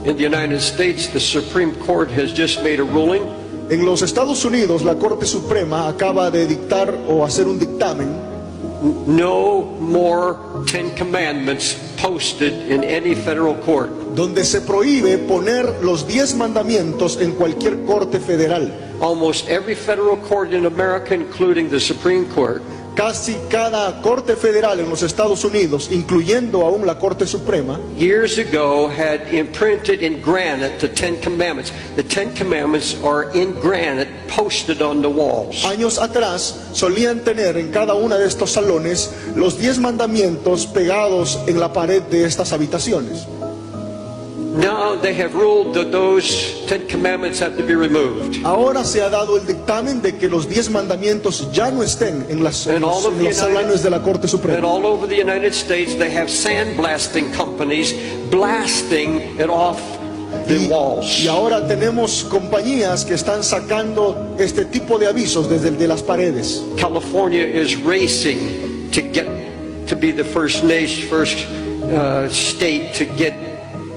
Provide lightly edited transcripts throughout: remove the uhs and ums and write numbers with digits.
In the United States, the Supreme Court has just made a ruling. En los Estados Unidos, la Corte Suprema acaba de dictar o hacer un dictamen. No more Ten Commandments posted in any federal court. Donde se prohíbe poner los 10 mandamientos en cualquier corte federal. Almost every federal court in America, including the Supreme Court, casi cada corte federal en los Estados Unidos, incluyendo aún la Corte Suprema, years ago had imprinted in granite the Ten Commandments. The Ten Commandments are in granite, posted on the walls. Años atrás solían tener en cada uno de estos salones los 10 mandamientos pegados en la pared de estas habitaciones. Now they have ruled that those Ten Commandments have to be removed. Ahora se ha dado el dictamen de que los 10 mandamientos ya no estén en los salones de la Corte Suprema. And all over the United States they have sandblasting companies blasting it off the walls. Y ahora tenemos compañías que están sacando este tipo de avisos desde de las paredes. California is racing to get to be the first state to get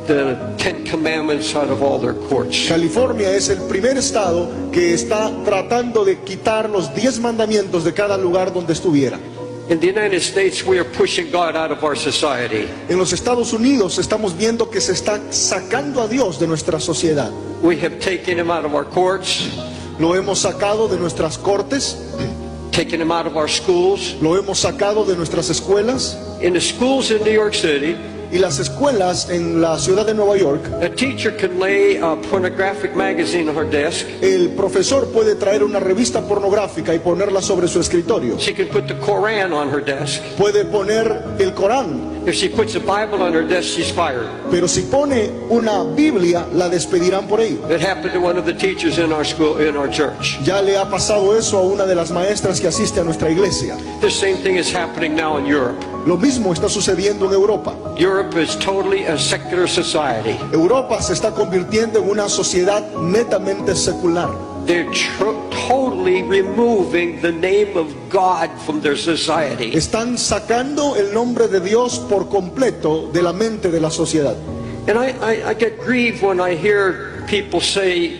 the Ten Commandments out of all their courts. California es el primer estado que está tratando de quitar los 10 mandamientos de cada lugar donde estuviera. In the United States, we are pushing God out of our society. En los Estados Unidos estamos viendo que se está sacando a Dios de nuestra sociedad. We have taken him out of our courts. Lo hemos sacado de nuestras cortes. Taken him out of our schools. Lo hemos sacado de nuestras escuelas. In the schools in New York City, y las escuelas en la ciudad de Nueva York, a teacher can lay a pornographic magazine on her desk. El profesor puede traer una revista pornográfica y ponerla sobre su escritorio. She can put the Quran on her desk. Puede poner el Corán. If she puts a Bible on her desk, she's fired. Pero si pone una Biblia, la despedirán por ello. It happened to one of the teachers in our school, in our church. Ya le ha pasado eso a una de las maestras que asiste a nuestra iglesia. The same thing is happening now in Europe. Lo mismo está sucediendo en Europa. Europe is totally a secular society. Europa se está convirtiendo en una sociedad netamente secular. They're totally removing the name of God from their society. Están sacando el nombre de Dios por completo de la mente de la sociedad. And I get grieved when I hear people say,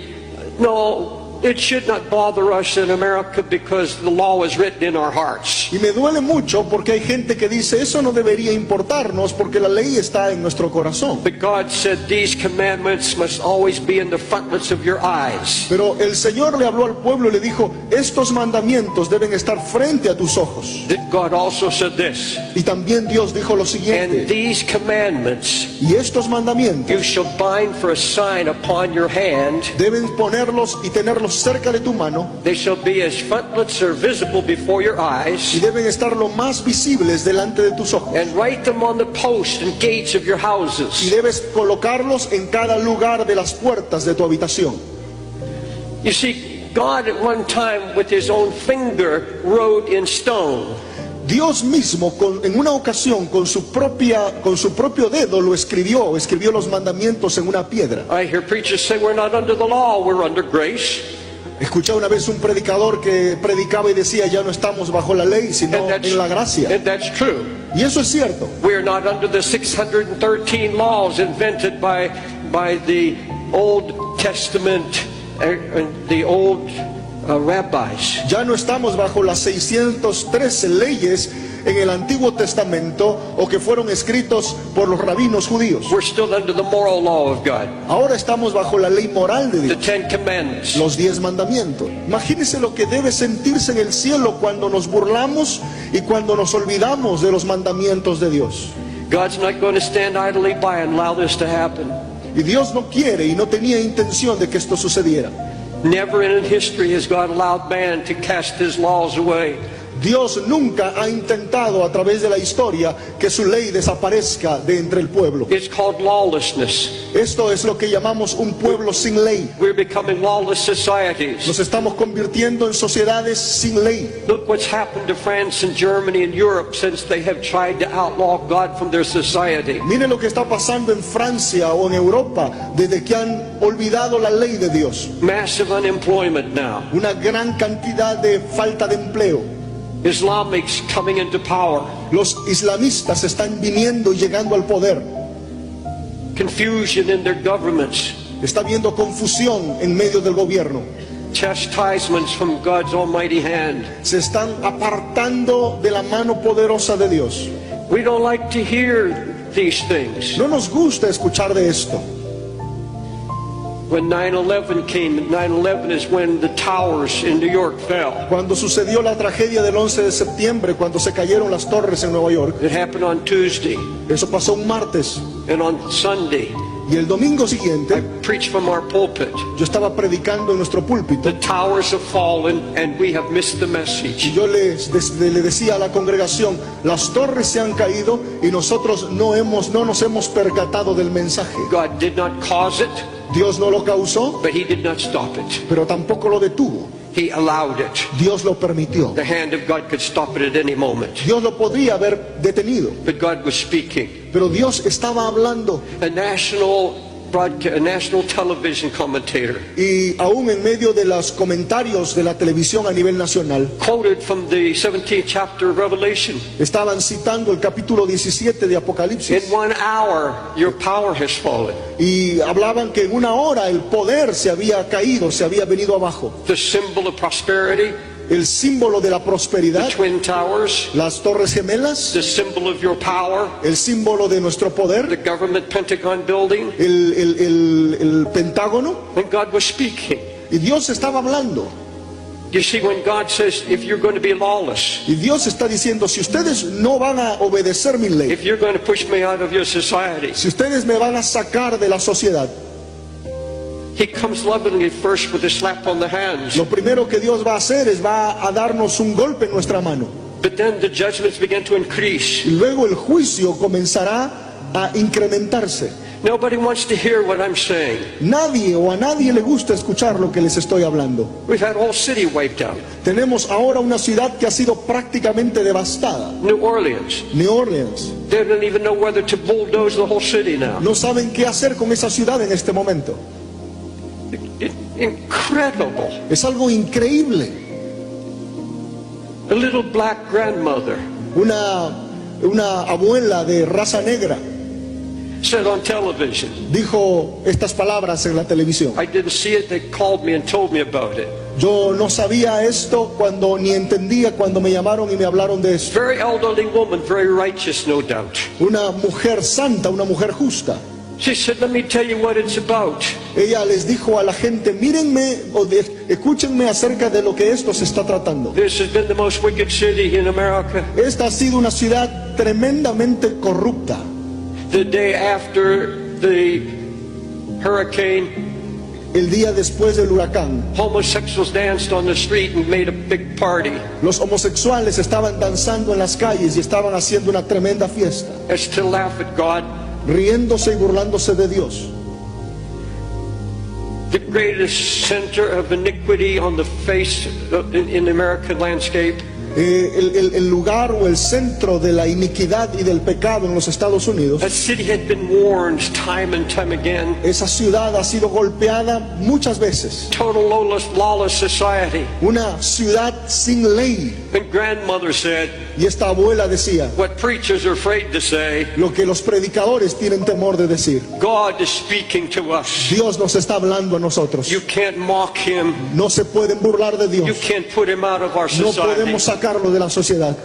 no, it should not bother us in America because the law is written in our hearts. Y me duele mucho porque hay gente que dice eso no debería importarnos porque la ley está en nuestro corazón. But God said these commandments must always be in the frontlets of your eyes. Pero el Señor le habló al pueblo y le dijo, estos mandamientos deben estar frente a tus ojos. God also said this. Y también Dios dijo lo siguiente. And these commandments y estos mandamientos you shall bind for a sign upon your hand. Deben ponerlos y tenerlos cerca de tu mano. They shall be as frontlets or visible before your eyes. Y deben estar lo más visibles delante de tus ojos. And write them on the posts and gates of your houses. Y debes colocarlos en cada lugar de las puertas de tu habitación. You see, God at one time with his own finger wrote in stone. Dios mismo en una ocasión con su propio dedo lo escribió los mandamientos en una piedra. I hear preachers say we're not under the law, we're under grace. Escuché una vez un predicador que predicaba y decía ya no estamos bajo la ley sino en la gracia. And that's true. Y eso es cierto. We are not under the 613 laws invented by the Old Testament and the old rabbis. Ya no estamos bajo las 613 leyes en el Antiguo Testamento o que fueron escritos por los rabinos judíos. We're still under the moral law of God. Ahora estamos bajo la ley moral de Dios. The Ten Commandments. Los 10 mandamientos. Imagínense lo que debe sentirse en el cielo cuando nos burlamos y cuando nos olvidamos de los mandamientos de Dios. God's not going to stand idly by and allow this to happen. Y Dios no quiere y no tenía intención de que esto sucediera. Never in history has God allowed man to cast his laws away. Dios nunca ha intentado a través de la historia que su ley desaparezca de entre el pueblo. It's called lawlessness. Esto es lo que llamamos un pueblo sin ley. We're becoming lawless societies. Nos estamos convirtiendo en sociedades sin ley. Look what's happened to France and Germany and Europe since they have tried to outlaw God from their society. Mire lo que está pasando en Francia o en Europa desde que han olvidado la ley de Dios. Massive unemployment now. Una gran cantidad de falta de empleo. Islamics coming into power. Los islamistas están viniendo y llegando al poder. confusion in their governments, Está habiendo confusión en medio del gobierno. chastisements from God's almighty hand. Se están apartando de la mano poderosa de Dios. We don't like to hear these things. No nos gusta escuchar de esto. When 9/11 came, 9/11 is when the towers in New York fell. Cuando sucedió la tragedia del 11 de septiembre, cuando se cayeron las torres en Nueva York, It happened on Tuesday, eso pasó un martes. and on Sunday, Y el domingo I siguiente, preached from our pulpit. yo estaba predicando en nuestro púlpito. The towers have fallen, and we have missed the Y message. yo le decía a la congregación, las torres se han caído y nosotros no nos hemos percatado del mensaje. God did not cause it, Dios no lo causó, but He did not stop it. pero tampoco lo detuvo. He allowed it. Dios lo permitió. The hand of God could stop it at any moment, Dios lo podría haber detenido, but God was speaking. pero Dios estaba hablando. A national television commentator Y aún en medio de los comentarios de la televisión a nivel nacional, quoted from the 17th chapter of Revelation. estaban citando el capítulo 17 de In Apocalipsis 1 hour, your power has fallen. y hablaban que en una hora el poder se había caído, se había venido abajo. The symbol of prosperity, El símbolo de la the prosperidad, twin towers, las torres gemelas, the symbol of your power, el símbolo de nuestro the poder, government Pentagon building, el Pentágono, and God was speaking. y Dios estaba hablando. You see, when God says, if you're going to be lawless, Y Dios está diciendo, si ustedes no van a obedecer mi ley, if you're going to push me out of your society, si ustedes me van a sacar de la sociedad, He comes lovingly first with a slap on the hands. lo primero que Dios va a hacer es va a darnos un golpe en nuestra mano. But then the judgments begin to increase. Y luego el juicio comenzará a incrementarse. Nobody wants to hear what I'm saying. Nadie o a nadie le gusta escuchar lo que les estoy hablando. We've had a whole city wiped out. Tenemos ahora una ciudad que ha sido prácticamente devastada. New Orleans. New Orleans. They don't even know whether to bulldoze the whole city now. No saben qué hacer con esa ciudad en este momento. Incredible. Es algo increíble. A little black grandmother Una abuela de raza negra said on television, dijo estas palabras en la televisión. I didn't see it, they called me and told me about it. Yo no sabía esto ni entendía cuando me llamaron y me hablaron de esto. Very elderly woman, very righteous, no doubt. Una mujer santa, una mujer justa. She said, let me tell you what it's about. Ella les dijo a la gente, escúchenme acerca de lo que esto se está tratando. This has been the most wicked city in America. Esta ha sido una ciudad tremendamente corrupta. The day after the hurricane, El día después del huracán, homosexuals danced on the street and made a big party. los homosexuales estaban danzando en las calles y estaban haciendo una tremenda fiesta, It's to laugh at God. riéndose y burlándose de Dios. The greatest center of iniquity on the face in the American landscape. El lugar o el centro de la iniquidad y del pecado en los Estados Unidos. That city had been warned time and time again. Esa ciudad ha sido golpeada muchas veces. Total lawless society. Una ciudad sin ley. And grandmother said, Y esta abuela decía, what preachers are afraid to say, lo que los predicadores tienen temor de decir. God is speaking to us. Dios nos está hablando a nosotros. You can't mock Him. No se pueden burlar de You Dios. can't put Him out of our No society. podemos sacarlo de la sociedad.